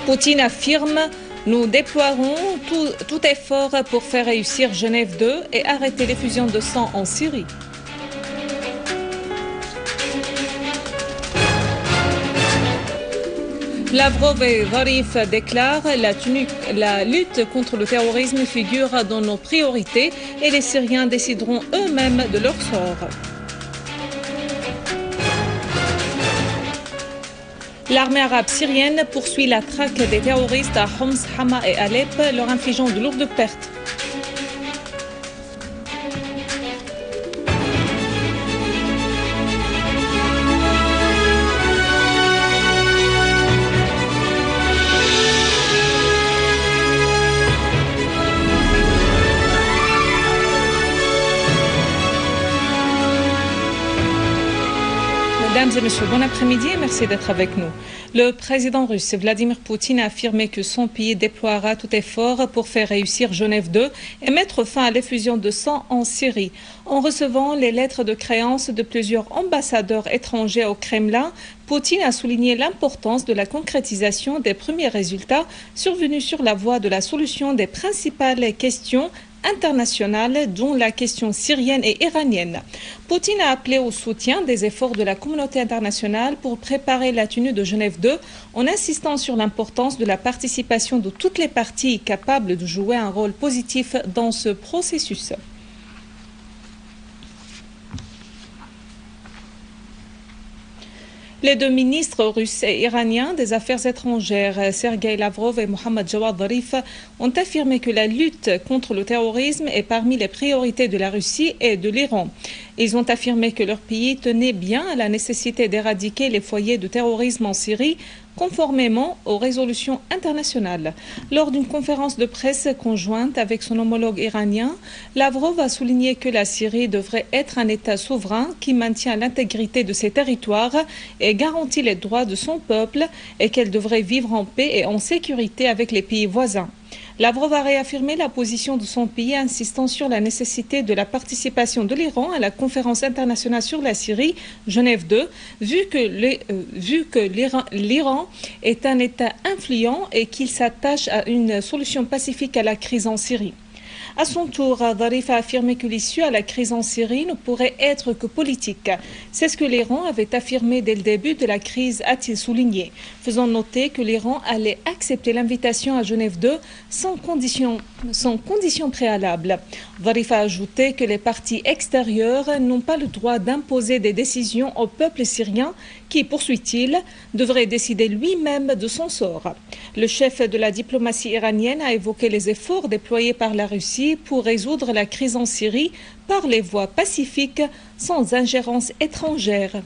Poutine affirme: nous déploierons tout effort pour faire réussir Genève 2 et arrêter l'effusion de sang en Syrie. Lavrov et Zarif déclarent: la lutte contre le terrorisme figure dans nos priorités et les Syriens décideront eux-mêmes de leur sort. L'armée arabe syrienne poursuit la traque des terroristes à Homs, Hama et Alep, leur infligeant de lourdes pertes. Mesdames et messieurs, bon après-midi et merci d'être avec nous. Le président russe Vladimir Poutine a affirmé que son pays déploiera tout effort pour faire réussir Genève 2 et mettre fin à l'effusion de sang en Syrie. En recevant les lettres de créance de plusieurs ambassadeurs étrangers au Kremlin, Poutine a souligné l'importance de la concrétisation des premiers résultats survenus sur la voie de la solution des principales questions internationale, dont la question syrienne et iranienne. Poutine a appelé au soutien des efforts de la communauté internationale pour préparer la tenue de Genève 2 en insistant sur l'importance de la participation de toutes les parties capables de jouer un rôle positif dans ce processus. Les deux ministres russes et iraniens des Affaires étrangères, Sergei Lavrov et Mohammad Jawad Zarif, ont affirmé que la lutte contre le terrorisme est parmi les priorités de la Russie et de l'Iran. Ils ont affirmé que leur pays tenait bien à la nécessité d'éradiquer les foyers de terrorisme en Syrie, conformément aux résolutions internationales. Lors d'une conférence de presse conjointe avec son homologue iranien, Lavrov a souligné que la Syrie devrait être un État souverain qui maintient l'intégrité de ses territoires et garantit les droits de son peuple et qu'elle devrait vivre en paix et en sécurité avec les pays voisins. Lavrov a réaffirmé la position de son pays, insistant sur la nécessité de la participation de l'Iran à la conférence internationale sur la Syrie, Genève 2, vu que l'Iran est un État influent et qu'il s'attache à une solution pacifique à la crise en Syrie. À son tour, Zarif a affirmé que l'issue à la crise en Syrie ne pourrait être que politique. C'est ce que l'Iran avait affirmé dès le début de la crise, a-t-il souligné, faisant noter que l'Iran allait accepter l'invitation à Genève 2 sans condition préalable. Zarif a ajouté que les partis extérieurs n'ont pas le droit d'imposer des décisions au peuple syrien qui, poursuit-il, devrait décider lui-même de son sort. Le chef de la diplomatie iranienne a évoqué les efforts déployés par la Russie pour résoudre la crise en Syrie par les voies pacifiques sans ingérence étrangère.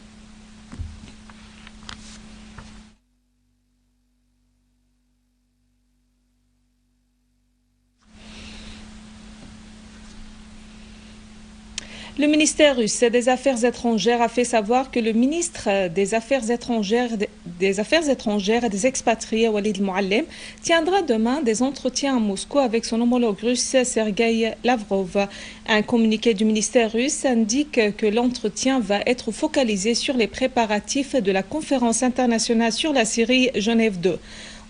Le ministère russe des Affaires étrangères a fait savoir que le ministre des Affaires étrangères et des expatriés, Walid Mouallem, tiendra demain des entretiens à Moscou avec son homologue russe, Sergei Lavrov. Un communiqué du ministère russe indique que l'entretien va être focalisé sur les préparatifs de la conférence internationale sur la Syrie Genève 2.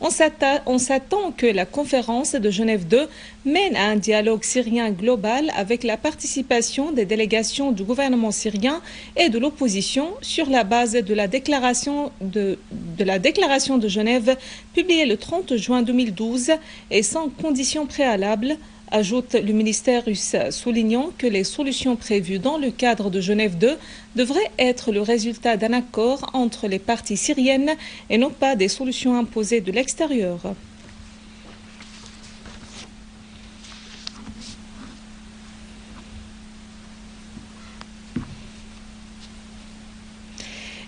On s'attend que la conférence de Genève 2 mène à un dialogue syrien global avec la participation des délégations du gouvernement syrien et de l'opposition sur la base de la déclaration de Genève publiée le 30 juin 2012 et sans condition préalable, ajoute le ministère russe, soulignant que les solutions prévues dans le cadre de Genève 2 devraient être le résultat d'un accord entre les parties syriennes et non pas des solutions imposées de l'extérieur.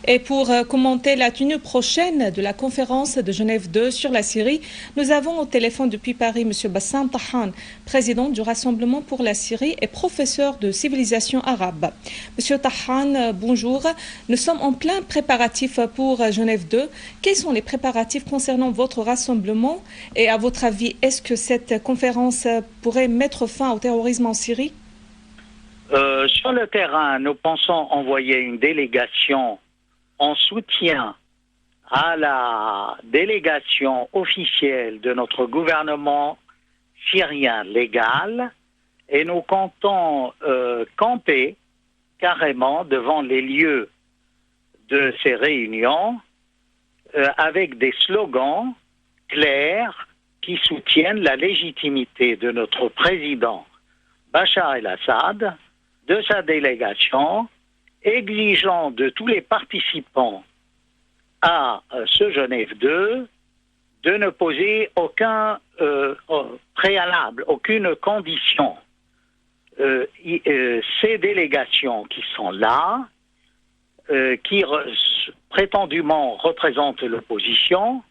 Et pour commenter la tenue prochaine de la conférence de Genève 2 sur la Syrie, nous avons au téléphone depuis Paris M. Bassam Tahan, président du Rassemblement pour la Syrie et professeur de civilisation arabe. Monsieur Tahan, bonjour. Nous sommes en plein préparatif pour Genève 2. Quels sont les préparatifs concernant votre rassemblement? Et à votre avis, est-ce que cette conférence pourrait mettre fin au terrorisme en Syrie? Sur le terrain, nous pensons envoyer une délégation en soutien à la délégation officielle de notre gouvernement syrien légal et nous comptons camper carrément devant les lieux de ces réunions avec des slogans clairs qui soutiennent la légitimité de notre président Bachar el-Assad, de sa délégation, exigeant de tous les participants à ce Genève 2 de ne poser aucun préalable, aucune condition. Ces délégations qui sont là, qui prétendument représentent l'opposition,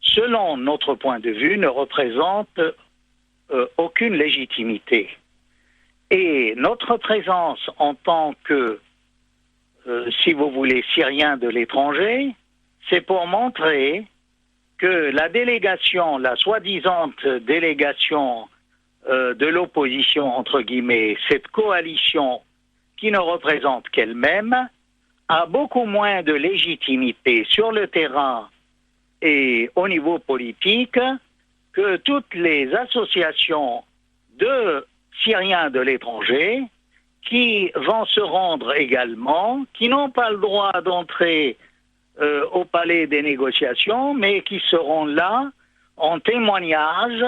selon notre point de vue, ne représentent aucune légitimité. Et notre présence en tant que, si vous voulez, Syriens de l'étranger, c'est pour montrer que la délégation, la soi-disant délégation de l'opposition, entre guillemets, cette coalition qui ne représente qu'elle-même, a beaucoup moins de légitimité sur le terrain et au niveau politique que toutes les associations de Syriens de l'étranger qui vont se rendre également, qui n'ont pas le droit d'entrer au palais des négociations, mais qui seront là en témoignage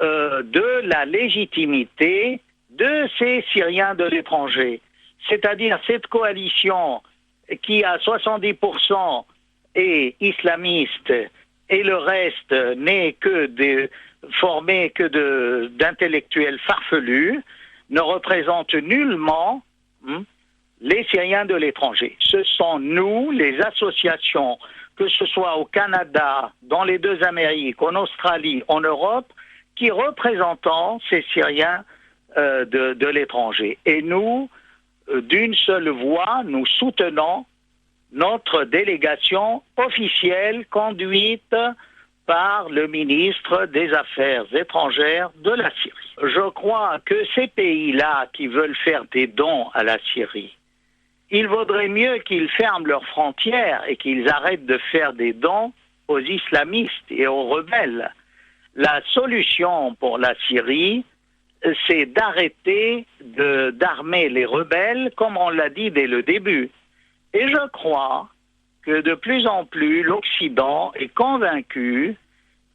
de la légitimité de ces Syriens de l'étranger. C'est-à-dire cette coalition qui à 70% est islamiste et le reste n'est que formé que d'intellectuels farfelus, ne représente nullement les Syriens de l'étranger. Ce sont nous, les associations, que ce soit au Canada, dans les deux Amériques, en Australie, en Europe, qui représentons ces Syriens de l'étranger. Et nous, d'une seule voix, nous soutenons notre délégation officielle conduite par le ministre des Affaires étrangères de la Syrie. Je crois que ces pays-là qui veulent faire des dons à la Syrie, il vaudrait mieux qu'ils ferment leurs frontières et qu'ils arrêtent de faire des dons aux islamistes et aux rebelles. La solution pour la Syrie, c'est d'arrêter d'armer les rebelles, comme on l'a dit dès le début. Et je crois que de plus en plus, l'Occident est convaincu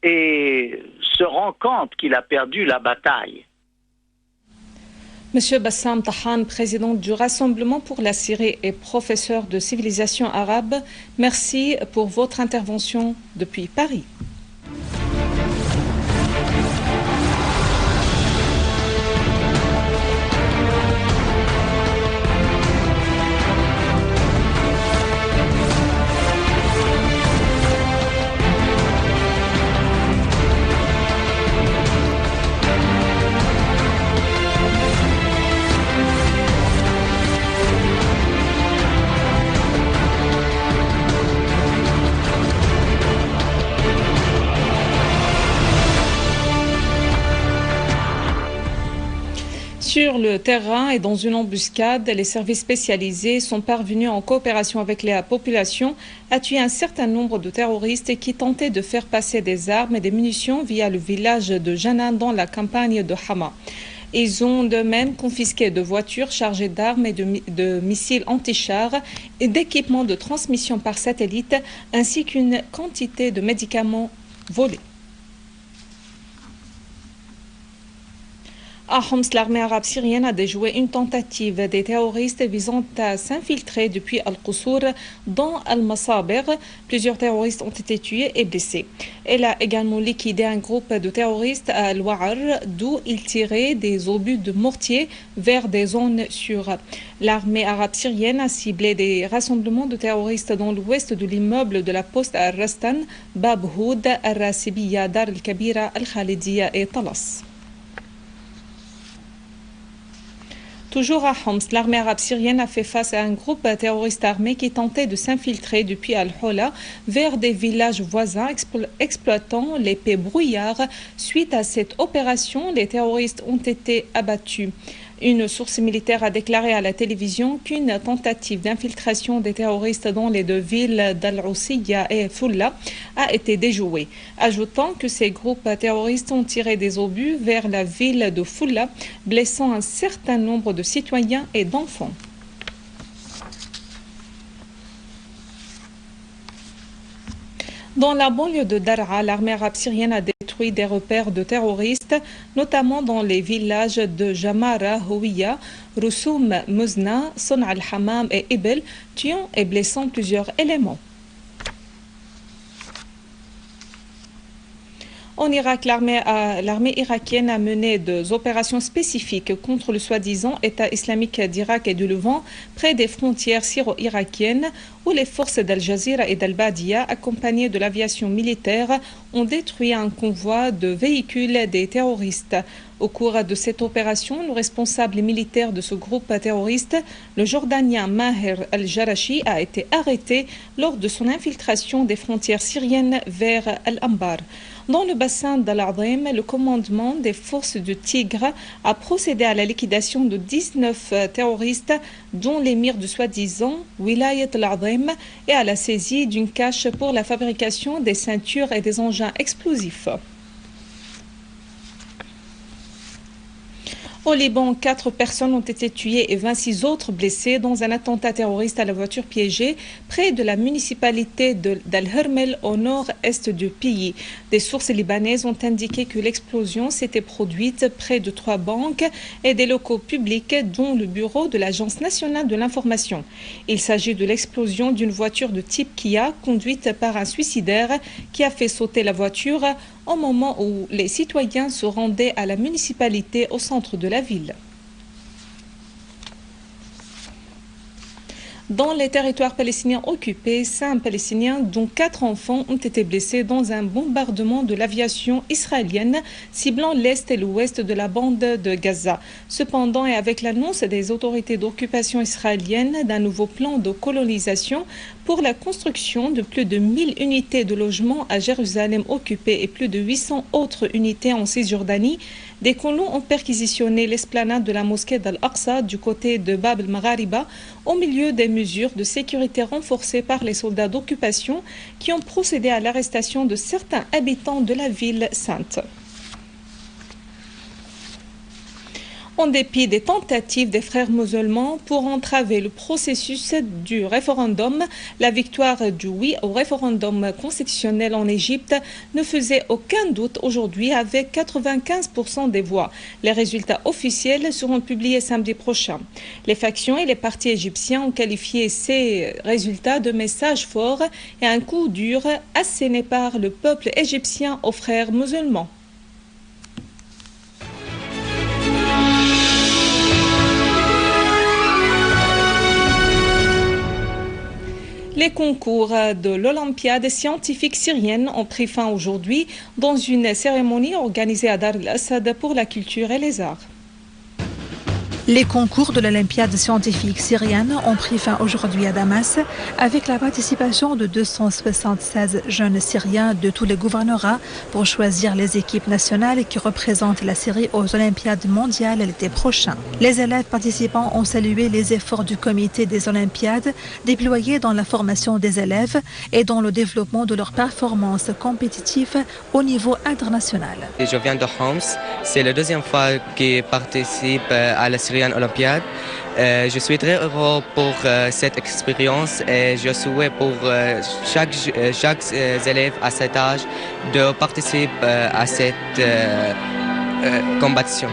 et se rend compte qu'il a perdu la bataille. Monsieur Bassam Tahan, président du Rassemblement pour la Syrie et professeur de civilisation arabe, merci pour votre intervention depuis Paris. Sur le terrain et dans une embuscade, les services spécialisés sont parvenus en coopération avec la population à tuer un certain nombre de terroristes qui tentaient de faire passer des armes et des munitions via le village de Janan dans la campagne de Hama. Ils ont de même confisqué de voitures chargées d'armes et de missiles anti-chars et d'équipements de transmission par satellite ainsi qu'une quantité de médicaments volés. À Homs, l'armée arabe syrienne a déjoué une tentative des terroristes visant à s'infiltrer depuis Al-Qussour dans Al-Masabir. Plusieurs terroristes ont été tués et blessés. Elle a également liquidé un groupe de terroristes à Al-Wa'ar, d'où ils tiraient des obus de mortier vers des zones sûres. L'armée arabe syrienne a ciblé des rassemblements de terroristes dans l'ouest de l'immeuble de la poste à Rastan, Bab Houd, Al-Rasibiya, Dar al-Kabira, Al-Khalidiya et Talas. Toujours à Homs, l'armée arabe syrienne a fait face à un groupe terroriste armé qui tentait de s'infiltrer depuis Al-Hola vers des villages voisins exploitant l'épais brouillard. Suite à cette opération, les terroristes ont été abattus. Une source militaire a déclaré à la télévision qu'une tentative d'infiltration des terroristes dans les deux villes d'Al-Roussiya et Foula a été déjouée, ajoutant que ces groupes terroristes ont tiré des obus vers la ville de Foula, blessant un certain nombre de citoyens et d'enfants. Dans la banlieue de Daraa, l'armée arabe syrienne a détruit des repères de terroristes, notamment dans les villages de Jamara, Houiya, Roussoum, Muzna, Son al-Hamam et Ibel, tuant et blessant plusieurs éléments. En Irak, l'armée irakienne a mené des opérations spécifiques contre le soi-disant État islamique d'Irak et du Levant, près des frontières syro-irakiennes, où les forces d'Al-Jazira et d'Al-Badia, accompagnées de l'aviation militaire, ont détruit un convoi de véhicules des terroristes. Au cours de cette opération, le responsable militaire de ce groupe terroriste, le Jordanien Maher Al-Jarashi, a été arrêté lors de son infiltration des frontières syriennes vers Al-Anbar. Dans le bassin d'Al-Azim, le commandement des forces de Tigre a procédé à la liquidation de 19 terroristes, dont l'émir du soi-disant Wilayat Al-Azim, et à la saisie d'une cache pour la fabrication des ceintures et des engins explosifs. Au Liban, 4 personnes ont été tuées et 26 autres blessées dans un attentat terroriste à la voiture piégée près de la municipalité d'Al-Hermel au nord-est du pays. Des sources libanaises ont indiqué que l'explosion s'était produite près de 3 banques et des locaux publics, dont le bureau de l'Agence nationale de l'information. Il s'agit de l'explosion d'une voiture de type Kia conduite par un suicidaire qui a fait sauter la voiture au moment où les citoyens se rendaient à la municipalité au centre de la ville. Dans les territoires palestiniens occupés, 5 Palestiniens, dont 4 enfants, ont été blessés dans un bombardement de l'aviation israélienne ciblant l'est et l'ouest de la bande de Gaza. Cependant, et avec l'annonce des autorités d'occupation israélienne d'un nouveau plan de colonisation pour la construction de plus de 1000 unités de logement à Jérusalem occupée et plus de 800 autres unités en Cisjordanie, des colons ont perquisitionné l'esplanade de la mosquée d'Al-Aqsa du côté de Bab el-Maghariba au milieu des mesures de sécurité renforcées par les soldats d'occupation qui ont procédé à l'arrestation de certains habitants de la ville sainte. En dépit des tentatives des frères musulmans pour entraver le processus du référendum, la victoire du oui au référendum constitutionnel en Égypte ne faisait aucun doute aujourd'hui avec 95% des voix. Les résultats officiels seront publiés samedi prochain. Les factions et les partis égyptiens ont qualifié ces résultats de messages forts et un coup dur asséné par le peuple égyptien aux frères musulmans. Les concours de l'Olympiade scientifique syrienne ont pris fin aujourd'hui dans une cérémonie organisée à Dar el-Assad pour la culture et les arts. Les concours de l'Olympiade scientifique syrienne ont pris fin aujourd'hui à Damas avec la participation de 276 jeunes Syriens de tous les gouvernorats pour choisir les équipes nationales qui représentent la Syrie aux Olympiades mondiales l'été prochain. Les élèves participants ont salué les efforts du comité des Olympiades déployés dans la formation des élèves et dans le développement de leurs performances compétitives au niveau international. Je viens de Homs, c'est la deuxième fois que je participe à la Syrienne Olympiade. Je suis très heureux pour cette expérience et je souhaite pour chaque élève à cet âge de participer à cette compétition.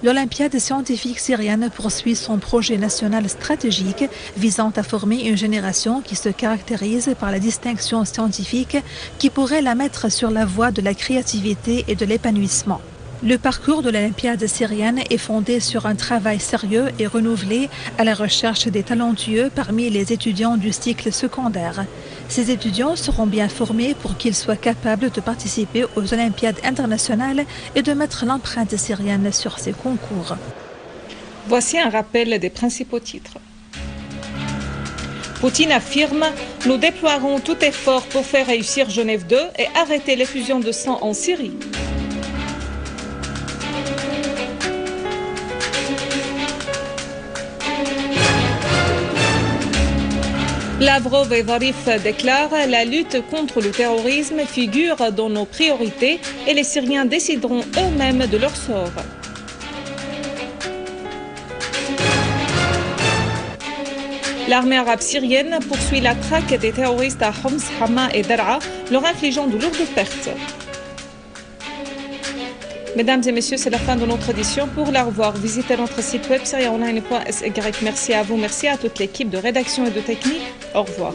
L'Olympiade scientifique syrienne poursuit son projet national stratégique visant à former une génération qui se caractérise par la distinction scientifique qui pourrait la mettre sur la voie de la créativité et de l'épanouissement. Le parcours de l'Olympiade syrienne est fondé sur un travail sérieux et renouvelé à la recherche des talentueux parmi les étudiants du cycle secondaire. Ces étudiants seront bien formés pour qu'ils soient capables de participer aux Olympiades internationales et de mettre l'empreinte syrienne sur ces concours. Voici un rappel des principaux titres. Poutine affirme « Nous déploierons tout effort pour faire réussir Genève 2 et arrêter l'effusion de sang en Syrie ». Lavrov et Zarif déclarent « La lutte contre le terrorisme figure dans nos priorités et les Syriens décideront eux-mêmes de leur sort ». L'armée arabe syrienne poursuit la traque des terroristes à Homs, Hama et Daraa, leur infligeant de lourdes pertes. Mesdames et messieurs, c'est la fin de notre édition. Pour la revoir, visitez notre site web syriaonline.sy. Merci à vous, merci à toute l'équipe de rédaction et de technique. Au revoir.